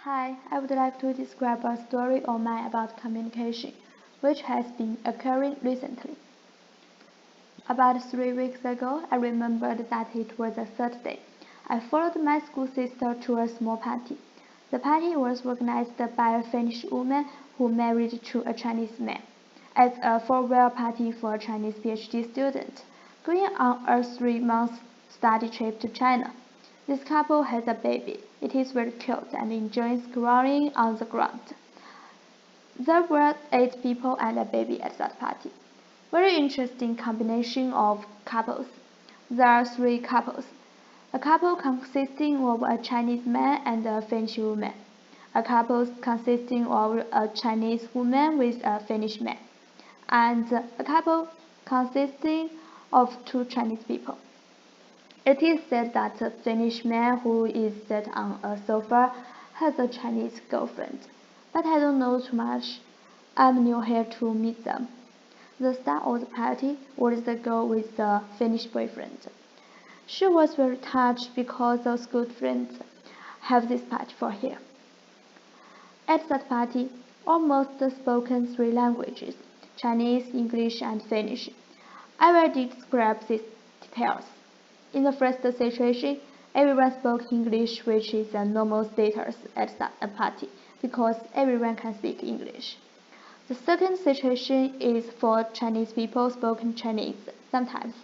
Hi, I would like to describe a story of mine about communication, which has been occurring recently. About 3 weeks ago, I remembered that it was a Thursday. I followed my school sister to a small party. The party was organized by a Finnish woman who married to a Chinese man. As a farewell party for a Chinese PhD student, going on a 3 month study trip to China. This couple has a baby. It is very cute and enjoys crawling on the ground. There were 8 people and a baby at that party. Very interesting combination of couples. There are 3 couples. A couple consisting of a Chinese man and a Finnish woman. A couple consisting of a Chinese woman with a Finnish man. And a couple consisting of 2 Chinese people. It is said that a Finnish man who is sat on a sofa has a Chinese girlfriend, but I don't know too much. I'm new here to meet them. The star of the party was the girl with the Finnish boyfriend. She was very touched because those good friends have this party for her. At that party, almost spoken 3 languages: Chinese, English, and Finnish. I will describe these details. In the first situation, everyone spoke English, which is a normal status at a party, because everyone can speak English. The second situation is for Chinese people spoken Chinese, sometimes,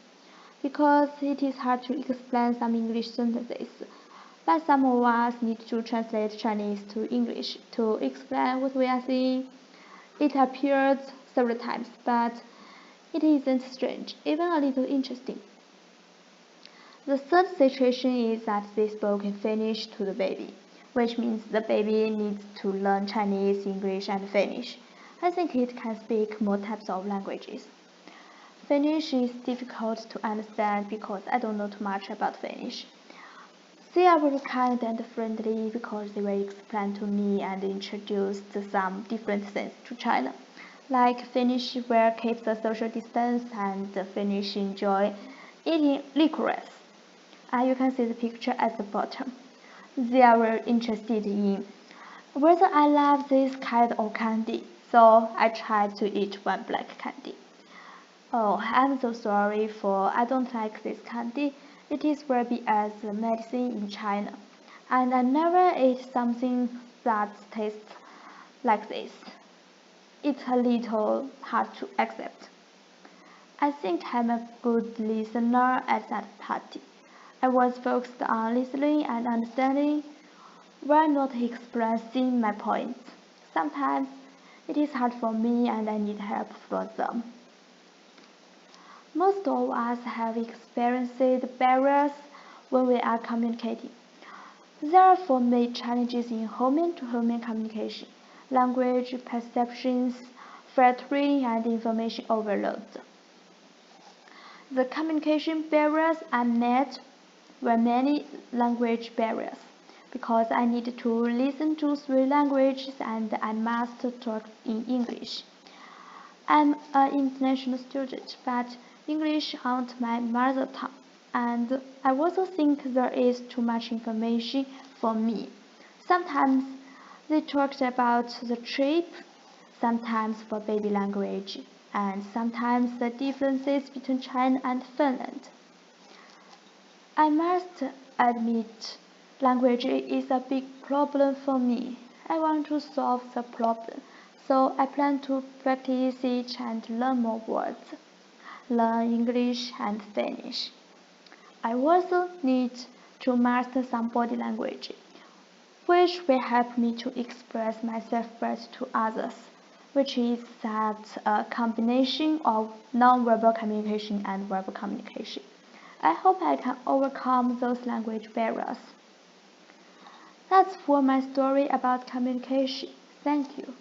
because it is hard to explain some English sentences, but some of us need to translate Chinese to English to explain what we are saying. It appears several times, but it isn't strange, even a little interesting. The third situation is that they spoke Finnish to the baby, which means the baby needs to learn Chinese, English, and Finnish. I think it can speak more types of languages. Finnish is difficult to understand because I don't know too much about Finnish. They are very kind and friendly because they will explain to me and introduce some different things to China. Like Finnish will keep the social distance and Finnish enjoy eating licorice. You can see the picture at the bottom. They are very interested in whether I love this kind of candy, so I tried to eat one black candy. Oh, I'm so sorry for I don't like this candy. It is very big as medicine in China, and I never ate something that tastes like this. It's a little hard to accept. I think I'm a good listener at that party. I was focused on listening and understanding, while not expressing my points. Sometimes it is hard for me and I need help from them. Most of us have experienced barriers when we are communicating. There are for me challenges in human-to-human communication, language perceptions, filtering, and information overload. The communication barriers I met were many language barriers, because I need to listen to 3 languages and I must talk in English. I'm an international student, but English isn't my mother tongue, and I also think there is too much information for me. Sometimes they talked about the trip, sometimes for baby language, and sometimes the differences between China and Finland. I must admit, language is a big problem for me. I want to solve the problem, so I plan to practice it and learn more words, learn English and Finnish. I also need to master some body language, which will help me to express myself better to others, which is that a combination of non-verbal communication and verbal communication. I hope I can overcome those language barriers. That's for my story about communication. Thank you.